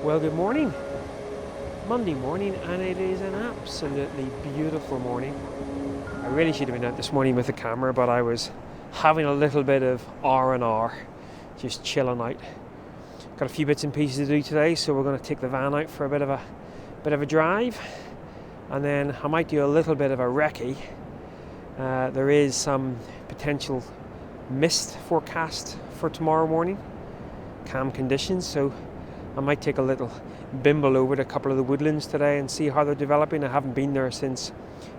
Well, good morning. Monday morning, and it is an absolutely beautiful morning. I really should have been out this morning with the camera, but I was having a little bit of R&R, just chilling out. Got a few bits and pieces to do today, so we're going to take the van out for a bit of a drive, and then I might do a little bit of a recce. There is some potential mist forecast for tomorrow morning, calm conditions, so I might take a little bimble over to a couple of the woodlands today and see how they're developing. I haven't been there since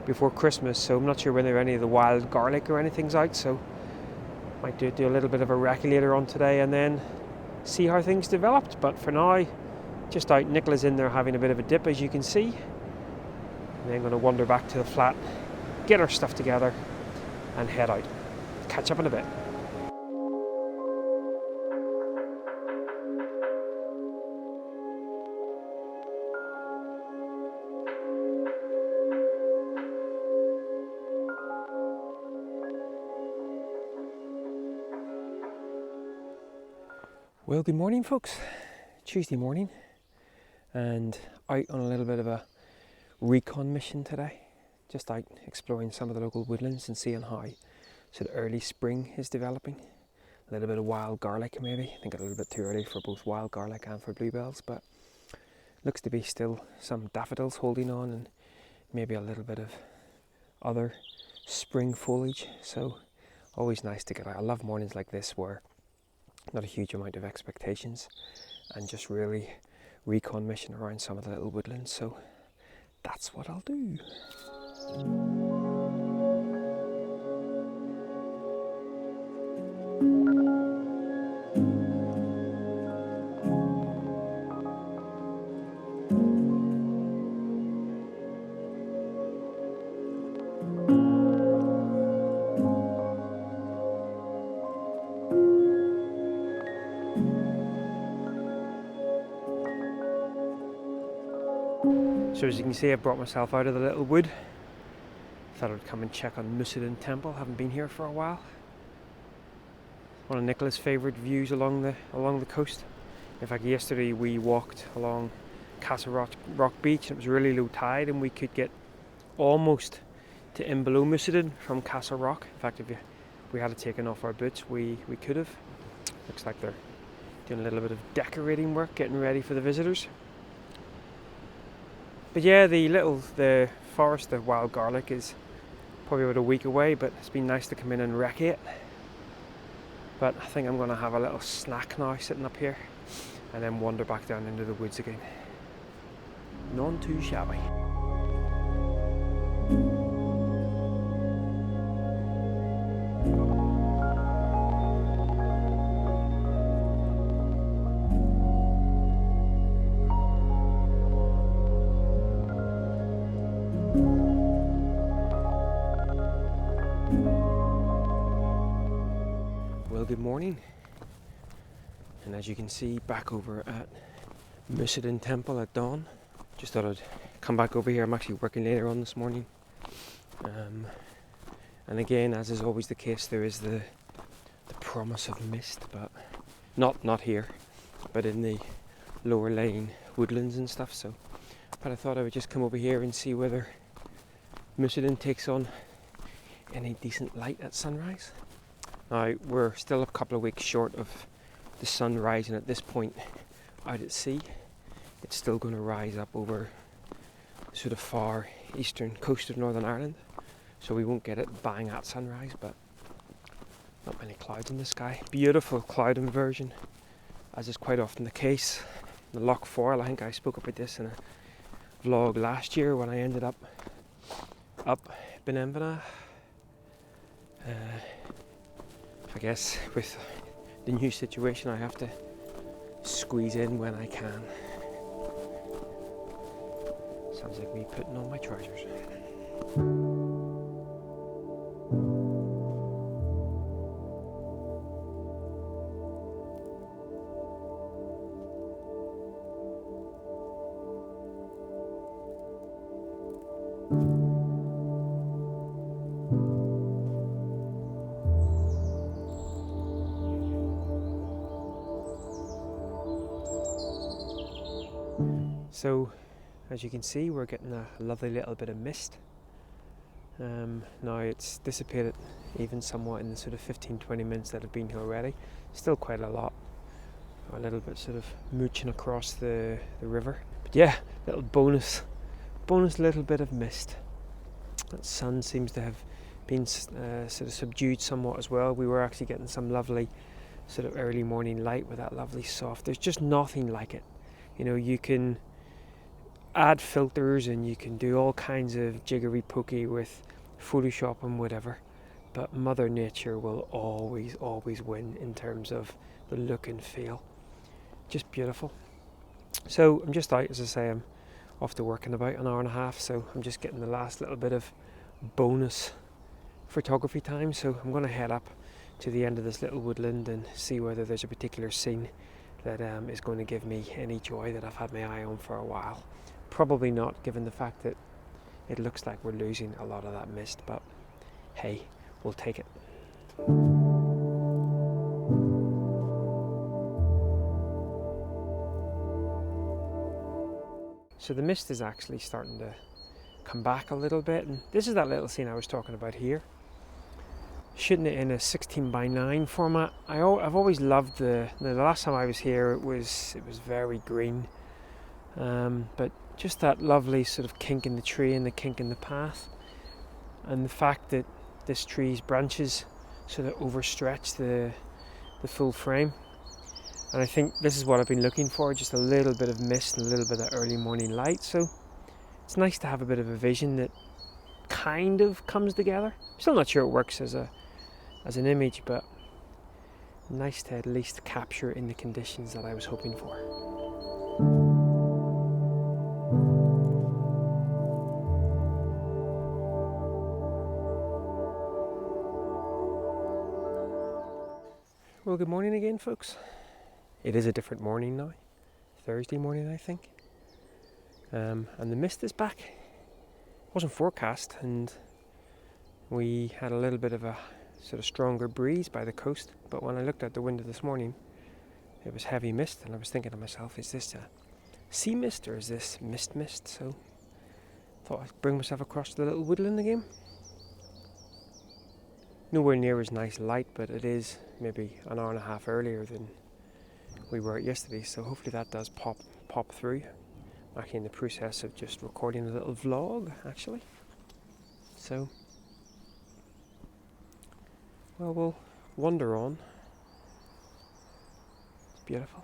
before Christmas, so I'm not sure whether any of the wild garlic or anything's out, so might do a little bit of a recce later on today and then see how things developed. But for now, just out. Nicola's in there having a bit of a dip, as you can see, and then going to wander back to the flat, get our stuff together and head out. Catch up in a bit. Well, good morning, folks. Tuesday morning, and out on a little bit of a recon mission today. Just out exploring some of the local woodlands and seeing how sort of early spring is developing. A little bit of wild garlic maybe. I think a little bit too early for both wild garlic and for bluebells, but looks to be still some daffodils holding on and maybe a little bit of other spring foliage. So always nice to get out. I love mornings like this where not a huge amount of expectations and just really recon mission around some of the little woodlands, so that's what I'll do. So as you can see, I brought myself out of the little wood. Thought I'd come and check on Mussenden Temple. Haven't been here for a while. One of Nicola's favourite views along the coast. In fact, yesterday we walked along Causeway Rock Beach. It was really low tide, and we could get almost to in below Mussenden from Castle Rock. In fact, if we had taken off our boots, we could have. Looks like they're doing a little bit of decorating work, getting ready for the visitors. But yeah, the forest of wild garlic is probably about a week away, but it's been nice to come in and recce it. But I think I'm going to have a little snack now sitting up here and then wander back down into the woods again. None too shabby. Well, good morning, and as you can see, back over at Mussenden Temple at dawn. Just thought I'd come back over here. I'm actually working later on this morning, and again, as is always the case, there is the promise of mist, but not here, but in the lower lying woodlands and stuff. So, but I thought I would just come over here and see whether Mussenden takes on any decent light at sunrise. Now, we're still a couple of weeks short of the sun rising at this point out at sea. It's still going to rise up over the sort of far eastern coast of Northern Ireland, so we won't get it bang at sunrise, but not many clouds in the sky. Beautiful cloud inversion, as is quite often the case. The Loch Foyle, I think I spoke about this in a vlog last year when I ended up Benenvena. I guess with the new situation, I have to squeeze in when I can. Sounds like me putting on my trousers. So as you can see, we're getting a lovely little bit of mist. Now it's dissipated even somewhat in the sort of 15-20 minutes that I've been here already. Still quite a lot. A little bit sort of mooching across the river. But yeah, little bonus little bit of mist. That sun seems to have been sort of subdued somewhat as well. We were actually getting some lovely sort of early morning light with that lovely soft. There's just nothing like it. You know, you can add filters and you can do all kinds of jiggery pokey with Photoshop and whatever, but Mother Nature will always win in terms of the look and feel. Just beautiful. So I'm just out, as I say, I'm off to work in about an hour and a half, so I'm just getting the last little bit of bonus photography time. So I'm going to head up to the end of this little woodland and see whether there's a particular scene that is going to give me any joy that I've had my eye on for a while. Probably not, given the fact that it looks like we're losing a lot of that mist, but hey, we'll take it. So the mist is actually starting to come back a little bit, and this is that little scene I was talking about here. Shooting it in a 16:9 format. I've always loved the last time I was here, it was very green, but just that lovely sort of kink in the tree and the kink in the path, and the fact that this tree's branches sort of overstretch the full frame. And I think this is what I've been looking for, just a little bit of mist and a little bit of early morning light. So it's nice to have a bit of a vision that kind of comes together. I'm still not sure it works as an image, but nice to at least capture in the conditions that I was hoping for. Well, good morning again, folks. It is a different morning now, Thursday morning I think, and the mist is back. It wasn't forecast, and we had a little bit of a sort of stronger breeze by the coast, but when I looked out the window this morning it was heavy mist, and I was thinking to myself, is this a sea mist or is this mist? So I thought I'd bring myself across to the little woodland again. Nowhere near as nice light, but it is maybe an hour and a half earlier than we were at yesterday, so hopefully that does pop through. I'm actually in the process of just recording a little vlog, actually. So, well, we'll wander on. It's beautiful.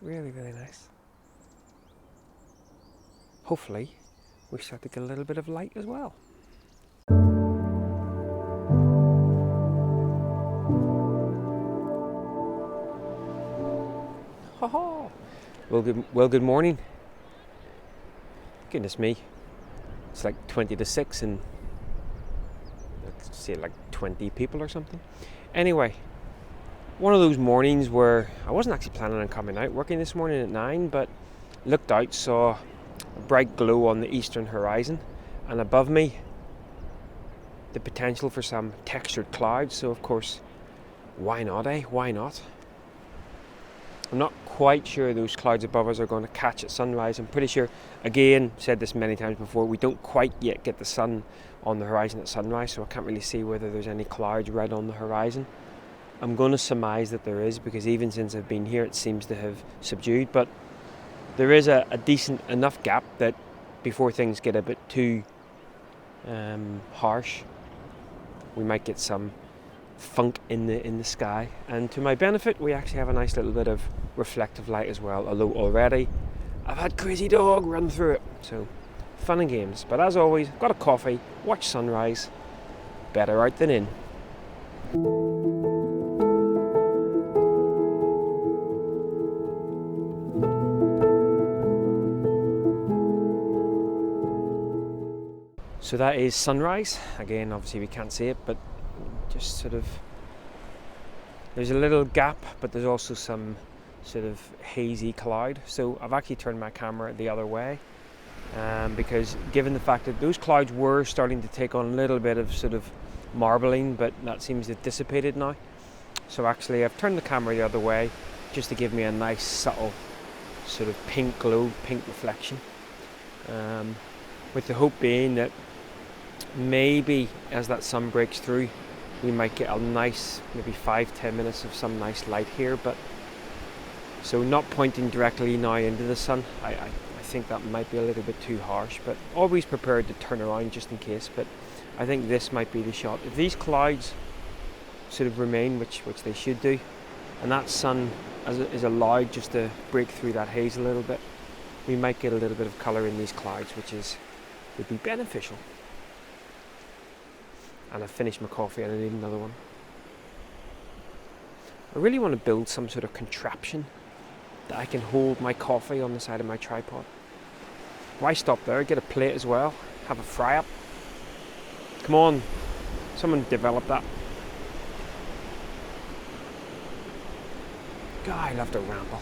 Really, really nice. Hopefully, we start to get a little bit of light as well. Well, good morning. Goodness me, it's like 20 to 6 and let's say like 20 people or something. Anyway, one of those mornings where I wasn't actually planning on coming out working this morning at 9, but looked out, saw a bright glow on the eastern horizon, and above me the potential for some textured clouds. So of course, why not, eh? Why not? I'm not quite sure those clouds above us are going to catch at sunrise. I'm pretty sure, again, said this many times before, we don't quite yet get the sun on the horizon at sunrise, so I can't really see whether there's any clouds right on the horizon. I'm going to surmise that there is, because even since I've been here it seems to have subdued, but there is a decent enough gap that before things get a bit too harsh, we might get some funk in the sky. And to my benefit, we actually have a nice little bit of reflective light as well, although already I've had Crazy Dog run through it. So fun and games, but as always, got a coffee, watch sunrise. Better out than in. So that is sunrise. Again, obviously we can't see it, but just sort of, there's a little gap, but there's also some sort of hazy cloud. So I've actually turned my camera the other way, because given the fact that those clouds were starting to take on a little bit of sort of marbling, but that seems to have dissipated now. So actually I've turned the camera the other way just to give me a nice subtle sort of pink glow, pink reflection, with the hope being that maybe as that sun breaks through we might get a nice maybe 5-10 minutes of some nice light here. But so not pointing directly now into the sun, I think that might be a little bit too harsh, but always prepared to turn around just in case. But I think this might be the shot. If these clouds sort of remain, which they should do, and that sun is allowed just to break through that haze a little bit, we might get a little bit of colour in these clouds, which would be beneficial. And I've finished my coffee and I need another one. I really want to build some sort of contraption that I can hold my coffee on the side of my tripod. Why stop there? Get a plate as well. Have a fry up. Come on, someone develop that. God, I love to ramble.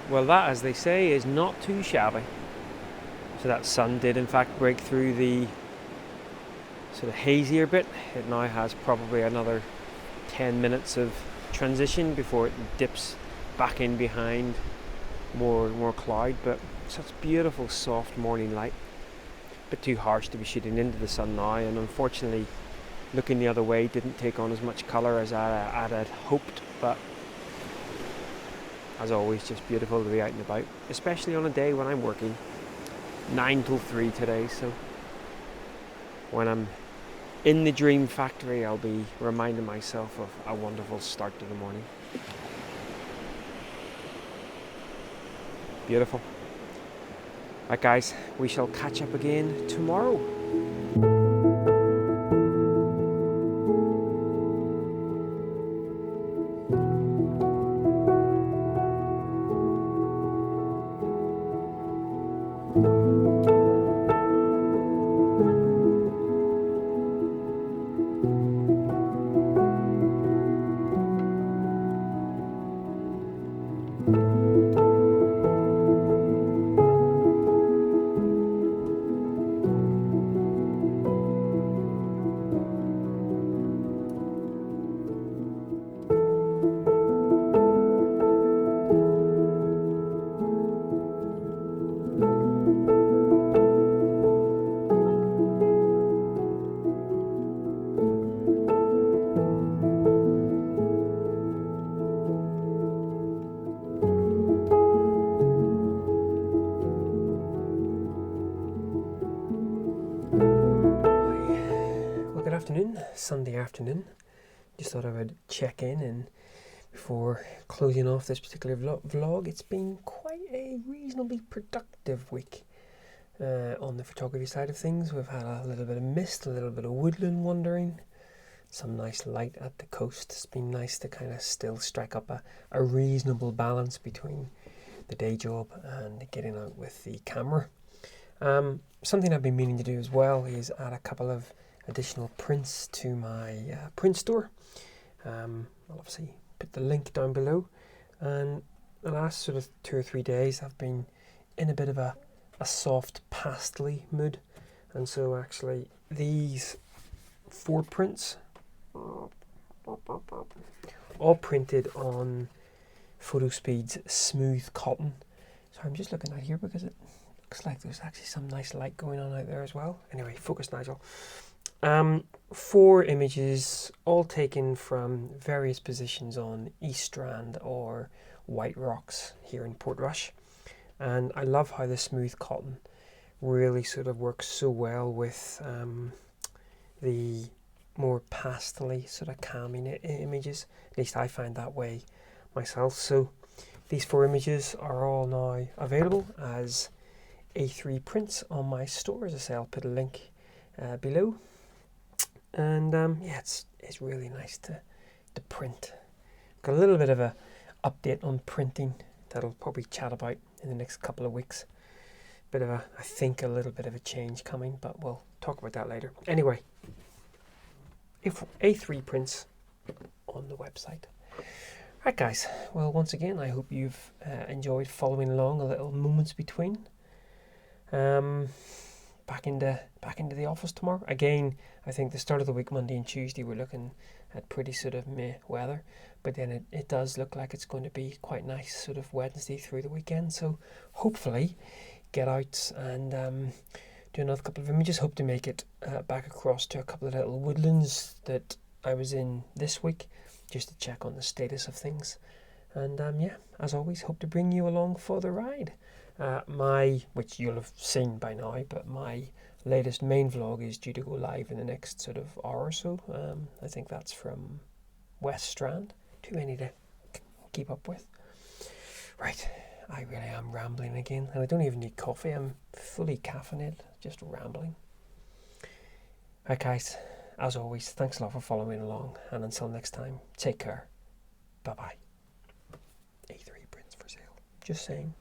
Well, that, as they say, is not too shabby. So that sun did in fact break through the sort of hazier bit. It now has probably another 10 minutes of transition before it dips back in behind more cloud. But such beautiful soft morning light. A bit too harsh to be shooting into the sun now, and unfortunately looking the other way didn't take on as much colour as I had hoped. But as always, just beautiful to be out and about, especially on a day when I'm working 9 till 3 today. So when I'm in the dream factory, I'll be reminding myself of a wonderful start to the morning. Beautiful. Right guys, we shall catch up again tomorrow. Sunday afternoon. Just thought I would check in, and before closing off this particular vlog, it's been quite a reasonably productive week on the photography side of things. We've had a little bit of mist, a little bit of woodland wandering, some nice light at the coast. It's been nice to kind of still strike up a reasonable balance between the day job and getting out with the camera. Something I've been meaning to do as well is add a couple of additional prints to my print store. I'll obviously put the link down below. And the last sort of 2 or 3 days I've been in a bit of a soft pastel mood, and so actually these 4 prints all printed on Photospeed's smooth cotton. So I'm just looking out here because it looks like there's actually some nice light going on out there as well. Anyway, focus, Nigel. 4 images, all taken from various positions on East Strand or White Rocks here in Portrush. And I love how the smooth cotton really sort of works so well with the more pastel-y sort of calming images. At least I find that way myself. So these 4 images are all now available as A3 prints on my store. As I say, I'll put a link below. And yeah, it's really nice to print. Got a little bit of a update on printing that I'll probably chat about in the next couple of weeks. I think a little bit of a change coming, but we'll talk about that later. Anyway, A3 prints on the website. Right, guys, well, once again, I hope you've enjoyed following along, a little moments between. Back into the office tomorrow. Again, I think the start of the week, Monday and Tuesday, we're looking at pretty sort of meh weather, but then it does look like it's going to be quite nice sort of Wednesday through the weekend. So hopefully get out and do another couple of images. Hope to make it back across to a couple of little woodlands that I was in this week, just to check on the status of things. And yeah, as always, hope to bring you along for the ride. Which you'll have seen by now, but my latest main vlog is due to go live in the next sort of hour or so. I think that's from West Strand. Too many to keep up with. Right, I really am rambling again, and I don't even need coffee. I'm fully caffeinated, just rambling. Right, guys, as always, thanks a lot for following along, and until next time, take care. Bye-bye. A3 prints for sale. Just saying.